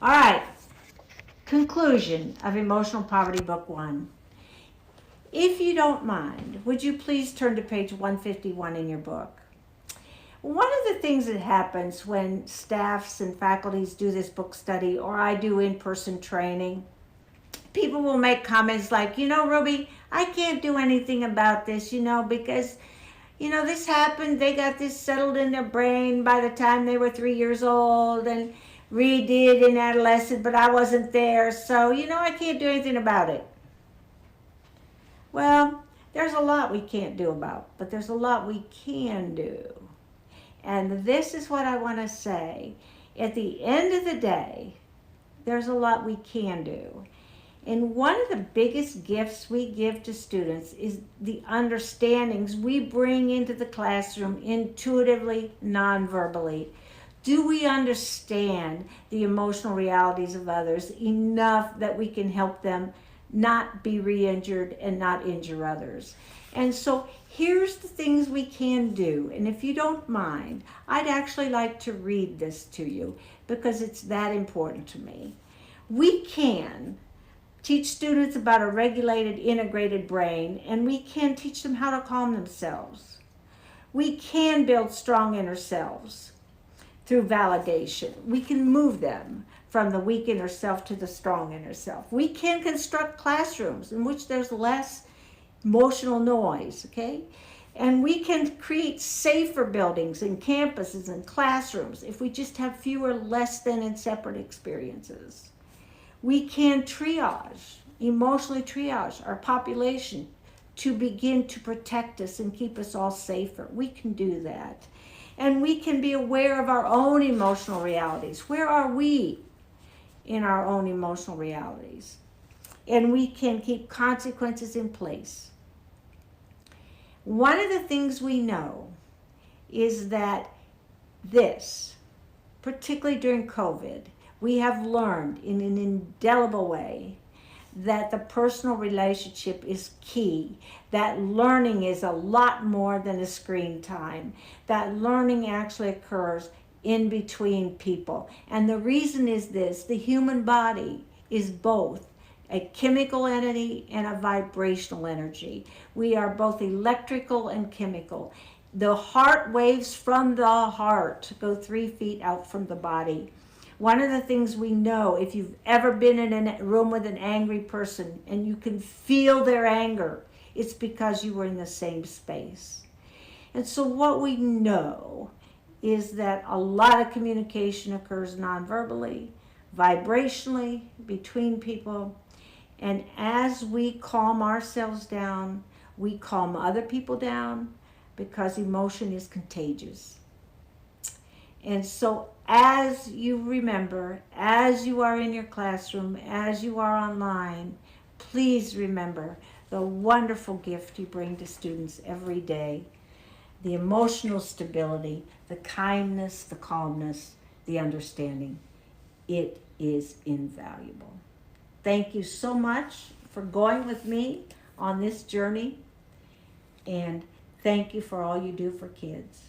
All right, conclusion of Emotional Poverty Book 1. If you don't mind, would you please turn to page 151 in your book? One of the things that happens when staffs and faculties do this book study, or I do in-person training, people will make comments like, Ruby, I can't do anything about this, because, this happened, they got this settled in their brain by the time they were 3 years old, and redid in adolescence, but I wasn't there, so, I can't do anything about it. Well, there's a lot we can't do about, but there's a lot we can do. And this is what I want to say. At the end of the day, there's a lot we can do. And one of the biggest gifts we give to students is the understandings we bring into the classroom intuitively, non-verbally. Do we understand the emotional realities of others enough that we can help them not be re-injured and not injure others? And so here's the things we can do. And if you don't mind, I'd actually like to read this to you because it's that important to me. We can teach students about a regulated, integrated brain, and we can teach them how to calm themselves. We can build strong inner selves through validation. We can move them from the weak inner self to the strong inner self. We can construct classrooms in which there's less emotional noise, okay? And we can create safer buildings and campuses and classrooms if we just have fewer less than and separate experiences. We can emotionally triage our population to begin to protect us and keep us all safer. We can do that. And we can be aware of our own emotional realities. Where are we in our own emotional realities? And we can keep consequences in place. One of the things we know is that this, particularly during COVID, we have learned in an indelible way that the personal relationship is key, that learning is a lot more than a screen time, that learning actually occurs in between people. And the reason is this: the human body is both a chemical entity and a vibrational energy. We are both electrical and chemical. The heart waves from the heart go 3 feet out from the body. One of the things we know, if you've ever been in a room with an angry person and you can feel their anger, it's because you were in the same space. And so what we know is that a lot of communication occurs non-verbally, vibrationally, between people. And as we calm ourselves down, we calm other people down, because emotion is contagious. And so as you remember, as you are in your classroom, as you are online, please remember the wonderful gift you bring to students every day: the emotional stability, the kindness, the calmness, the understanding. It is invaluable. Thank you so much for going with me on this journey, and thank you for all you do for kids.